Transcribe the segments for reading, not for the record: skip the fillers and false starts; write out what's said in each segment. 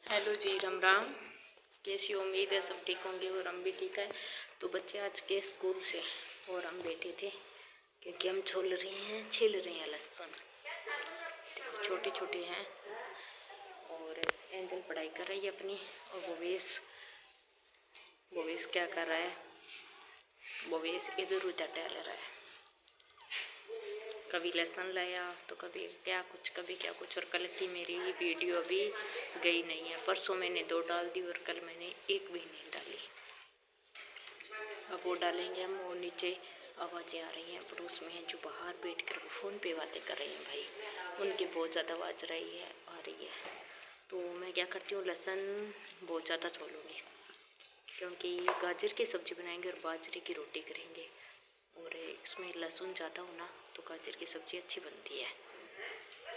Hello जी, राम राम। कैसी उम्मीद है सब ठीक होंगे और हम भी ठीक है। तो बच्चे आज के स्कूल से और हम बैठे थे क्योंकि हम छील रहे हैं लहसुन। छोटे छोटे हैं और एंजल पढ़ाई कर रही है अपनी और भोवेश क्या कर रहा है। भोवेश इधर उधर टहल रहा है, कभी लहसुन लाया तो कभी क्या कुछ। और कल की मेरी वीडियो अभी गई नहीं है। परसों मैंने 2 डाल दी और कल मैंने एक भी नहीं डाली। अब वो डालेंगे हम। और नीचे आवाज़ें आ रही हैं, पड़ोस में हैं जो बाहर बैठकर फ़ोन पे बातें कर रही हैं भाई, उनकी बहुत ज़्यादा आवाज़ आ रही है। तो मैं क्या करती हूँ, लहसुन बहुत ज़्यादा छोड़ूंगी क्योंकि गाजर की सब्ज़ी बनाएंगे और बाजरे की रोटी करेंगे और इसमें लहसुन ज़्यादा होना तो गाजर की सब्ज़ी अच्छी बनती है।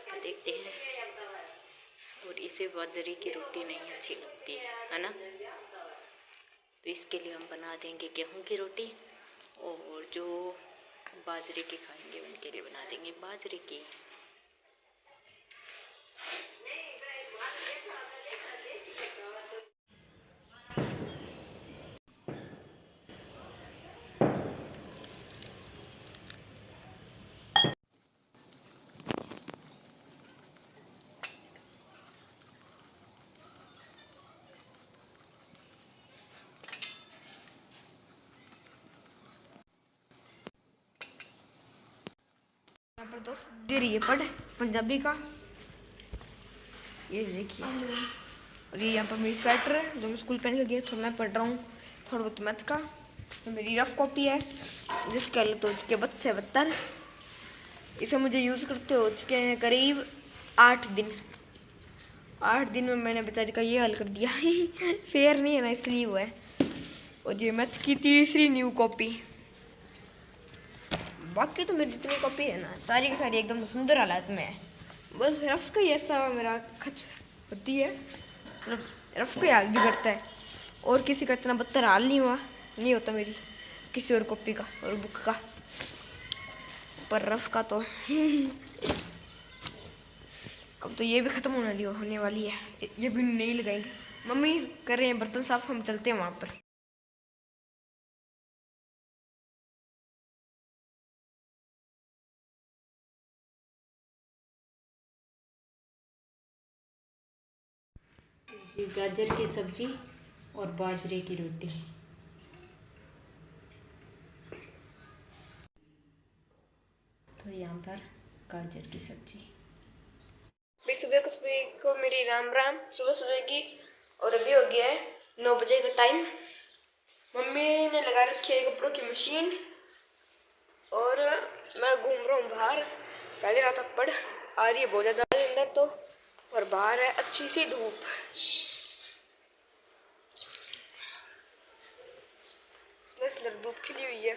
तो देखते हैं। और इसे बाजरे की रोटी नहीं अच्छी लगती है ना, तो इसके लिए हम बना देंगे गेहूं की रोटी। और जो बाजरे की खाएंगे उनके लिए बना देंगे बाजरे की। यहाँ पर तो दे रही है पढ़ पंजाबी का, ये देखिए। और ये यहाँ पर मेरी स्वेटर है जो मैं स्कूल पहन लगी है, तो मैं पढ़ रहा हूँ थोड़ा बहुत मैथ का। तो मेरी रफ कॉपी है जिसके हालत हो चुके 72। इसे मुझे यूज़ करते हो चुके हैं करीब 8 दिन। 8 दिन में मैंने बेचारी का ये हाल कर दिया फेयर नहीं है ना, इसलिए हुआ है। और ये मैथ की तीसरी न्यू कॉपी। बाकी तो मेरी जितनी कॉपी है ना सारी की सारी एकदम सुंदर हालत में है। बस रफ का ही ऐसा मेरा खच होती है, मतलब रफ का हाल बिगड़ता है। और किसी का इतना बदतर हाल नहीं होता मेरी किसी और कॉपी का और बुक का। पर रफ का तो अब तो ये भी ख़त्म होने वाली है, ये भी नहीं लगाएंगे। मम्मी कर रहे हैं बर्तन साफ, हम चलते हैं वहाँ पर। गाजर की सब्ज़ी और बाजरे की रोटी। तो यहाँ पर गाजर की सब्ज़ी। सुबह को मेरी राम राम सुबह की। और अभी हो गया है 9 बजे का टाइम। मम्मी ने लगा रखी है कपड़ों की मशीन और मैं घूम रहा हूँ बाहर। पहले रात पड़ आ रही है बहुत ज़्यादा अंदर तो, और बाहर है अच्छी सी धूप। सुंदर धूप खिली हुई है।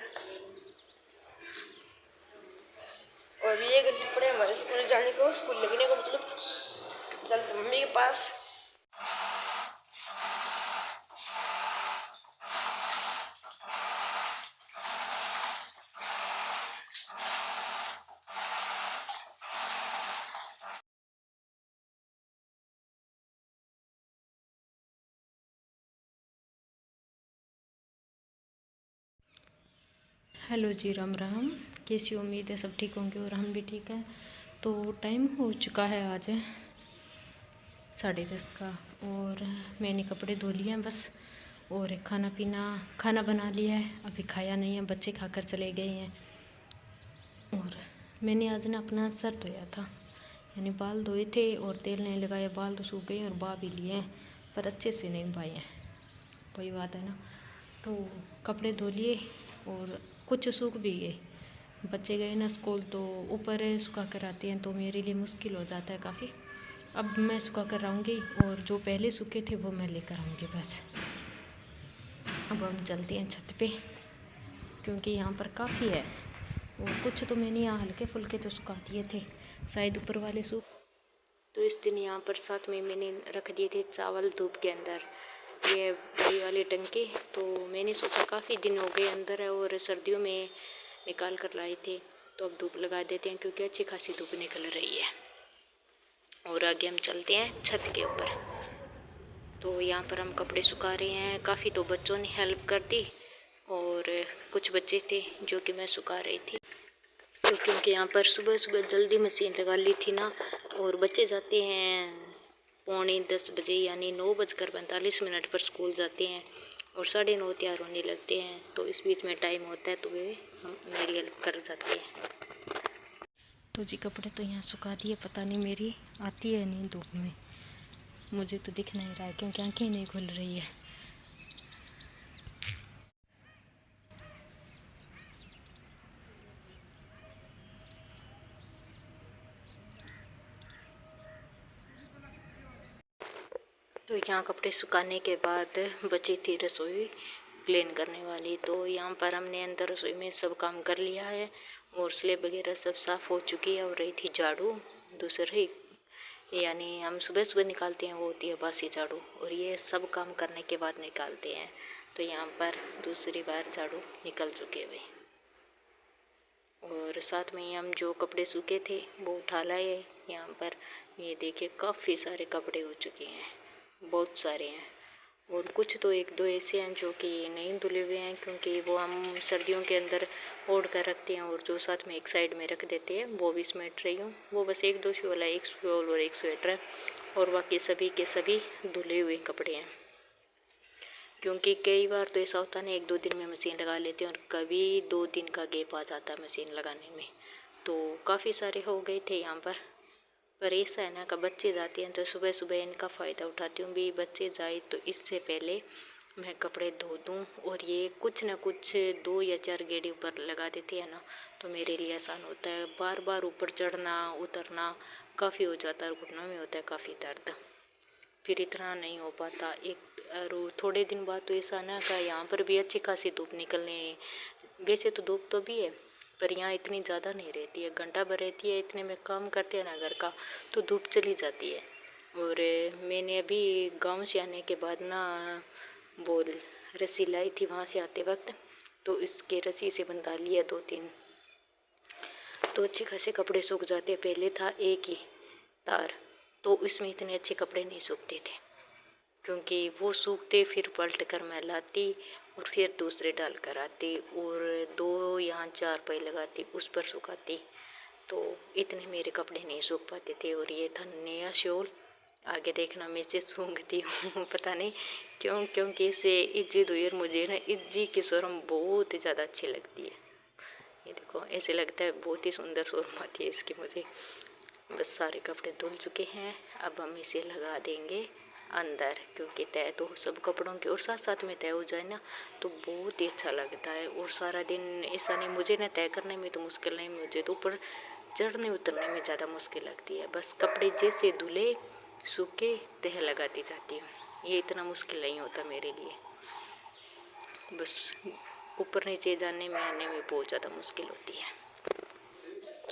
और ये घंटे पड़े हमारे स्कूल जाने को, स्कूल लगने को, मतलब चलते मम्मी के पास। हेलो जी, राम राम। कैसी उम्मीद है सब ठीक होंगे और हम भी ठीक हैं। तो टाइम हो चुका है आज 10:30 का और मैंने कपड़े धो लिए हैं बस। और खाना बना लिया है, अभी खाया नहीं है, बच्चे खाकर चले गए हैं। और मैंने आज ना अपना सर धोया था, यानी बाल धोए थे और तेल नहीं लगाया, बाल तो सूख गए और बा भी लिए हैं पर अच्छे से नहीं भाए हैं, वही बात है ना। तो कपड़े धो लिए और कुछ सूख भी गए। बच्चे गए ना स्कूल तो ऊपर सुखा कर आते हैं तो मेरे लिए मुश्किल हो जाता है काफ़ी। अब मैं सुखा कर आऊँगी और जो पहले सूखे थे वो मैं लेकर आऊँगी बस। अब हम चलते हैं छत पे क्योंकि यहाँ पर काफ़ी है। और कुछ तो मैंने यहाँ हल्के फुल्के तो सुखा दिए थे, शायद ऊपर वाले सूख। तो इस दिन यहाँ पर साथ में मैंने रख दिए थे चावल धूप के अंदर, ये बड़ी वाली टंकी। तो मैंने सोचा काफ़ी दिन हो गए अंदर है और सर्दियों में निकाल कर लाए थे, तो अब धूप लगा देते हैं क्योंकि अच्छी खासी धूप निकल रही है। और आगे हम चलते हैं छत के ऊपर। तो यहाँ पर हम कपड़े सुखा रहे हैं। काफ़ी तो बच्चों ने हेल्प कर दी और कुछ बच्चे थे जो कि मैं सुखा रही थी, तो क्योंकि यहाँ पर सुबह सुबह जल्दी मशीन लगा ली थी ना, और बच्चे जाते हैं 9:45 बजे, यानी 9:45 पर स्कूल जाते हैं और 9:30 तैयार होने लगते हैं। तो इस बीच में टाइम होता है तो वे मेरी हेल्प कर जाते हैं। तो जी कपड़े तो यहाँ सुखा दिए, पता नहीं मेरी आती है नहीं धूप में, मुझे तो दिख नहीं रहा है क्योंकि आंखें नहीं खुल रही है। तो यहाँ कपड़े सुखाने के बाद बची थी रसोई क्लीन करने वाली, तो यहाँ पर हमने अंदर रसोई में सब काम कर लिया है और स्लेब वगैरह सब साफ़ हो चुकी है। और रही थी झाड़ू दूसरी, यानी हम सुबह सुबह निकालते हैं, वो होती है बासी झाड़ू, और ये सब काम करने के बाद निकालते हैं। तो यहाँ पर दूसरी बार झाड़ू निकल चुके हुए, और साथ में ही हम जो कपड़े सूखे थे वो उठा लाए। यहाँ पर ये देखिए काफ़ी सारे कपड़े हो चुके हैं, बहुत सारे हैं, और कुछ तो एक दो ऐसे हैं जो कि नहीं धुले हुए हैं, क्योंकि वो हम सर्दियों के अंदर ओढ़ कर रखते हैं, और जो साथ में एक साइड में रख देते हैं वो भी समेट रही हूँ। वो बस एक दो शॉल है, एक शॉल और एक स्वेटर है, और बाकी सभी के सभी धुले हुए कपड़े हैं। क्योंकि कई बार तो ऐसा होता है ना, 1-2 दिन में मशीन लगा लेते हैं और कभी 2 दिन का गैप आ जाता है मशीन लगाने में। तो काफ़ी सारे हो गए थे यहाँ पर ऐसा है ना कि बच्चे जाते हैं तो सुबह सुबह इनका फ़ायदा उठाती हूँ भी, बच्चे जाए तो इससे पहले मैं कपड़े धो दूँ। और ये कुछ ना कुछ 2 या 4 गेड़ी ऊपर लगा देती है ना, तो मेरे लिए आसान होता है। बार बार ऊपर चढ़ना उतरना काफ़ी हो जाता है, और घुटनों में होता है काफ़ी दर्द, फिर इतना नहीं हो पाता। थोड़े दिन बाद तो ऐसा ना कि यहाँ पर भी अच्छी खासी धूप निकलने, वैसे तो धूप तो भी है पर यहाँ इतनी ज़्यादा नहीं रहती है, घंटा भर रहती है। इतने में काम करते हैं ना घर का तो धूप चली जाती है। और मैंने अभी गांव से आने के बाद ना वो रस्सी लाई थी वहाँ से आते वक्त, तो इसके रस्सी से बंधा लिया 2-3, तो अच्छे खासे कपड़े सूख जाते। पहले था एक ही तार, तो इसमें इतने अच्छे कपड़े नहीं सूखते थे, क्योंकि वो सूखते फिर पलट कर मैं लाती और फिर दूसरे डाल कर आती, और 2 या 4 पाई लगाती, उस पर सुखाती, तो इतने मेरे कपड़े नहीं सूख पाते थे। और ये था नया शॉल, आगे देखना मैं इसे सूंघती हूँ पता नहीं क्यों, क्योंकि इसे इज्जी दुयर मुझे ना इज्जी की शोरम बहुत ही ज़्यादा अच्छी लगती है। ये देखो ऐसे लगता है बहुत ही सुंदर शोरम आती है इसकी मुझे। बस सारे कपड़े धुल चुके हैं, अब हम इसे लगा देंगे अंदर, क्योंकि तय तो सब कपड़ों की और साथ साथ में तय हो जाए ना तो बहुत ही अच्छा लगता है। और सारा दिन ऐसा नहीं, मुझे ना तय करने में तो मुश्किल नहीं, मुझे तो ऊपर चढ़ने उतरने में ज़्यादा मुश्किल लगती है। बस कपड़े जैसे धुले सूखे तह लगाती जाती हूँ, ये इतना मुश्किल नहीं होता मेरे लिए। बस ऊपर नीचे जाने में आने में बहुत ज़्यादा मुश्किल होती है।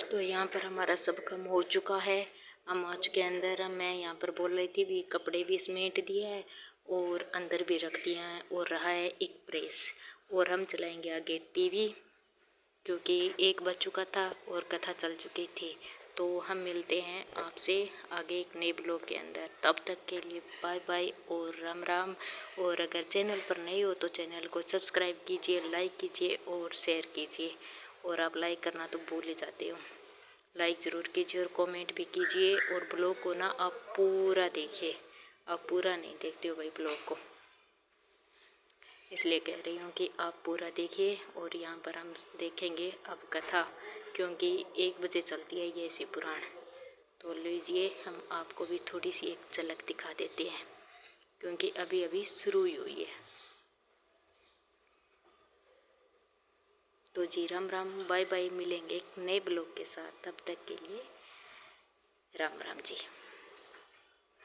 तो यहाँ पर हमारा सब काम हो चुका है, हम आ चुके अंदर। मैं यहाँ पर बोल रही थी भी कपड़े भी समेट दिए है और अंदर भी रख दिया है, और रहा है एक प्रेस, और हम चलाएंगे आगे टीवी, क्योंकि 1 बज चुका था और कथा चल चुकी थी। तो हम मिलते हैं आपसे आगे एक नए ब्लॉग के अंदर, तब तक के लिए बाय बाय और राम राम। और अगर चैनल पर नए हो तो चैनल को सब्सक्राइब कीजिए, लाइक कीजिए और शेयर कीजिए। और आप लाइक करना तो भूल ही जाते हो, लाइक ज़रूर कीजिए और कमेंट भी कीजिए। और ब्लॉग को ना आप पूरा देखिए, आप पूरा नहीं देखते हो भाई ब्लॉग को, इसलिए कह रही हूँ कि आप पूरा देखिए। और यहाँ पर हम देखेंगे अब कथा, क्योंकि 1 बजे चलती है ये ऐसी पुराण। तो लीजिए हम आपको भी थोड़ी सी एक झलक दिखा देते हैं, क्योंकि अभी अभी शुरू ही हुई है। तो जी राम राम बाय बाय, मिलेंगे एक नए ब्लॉग के साथ, तब तक के लिए राम राम जी।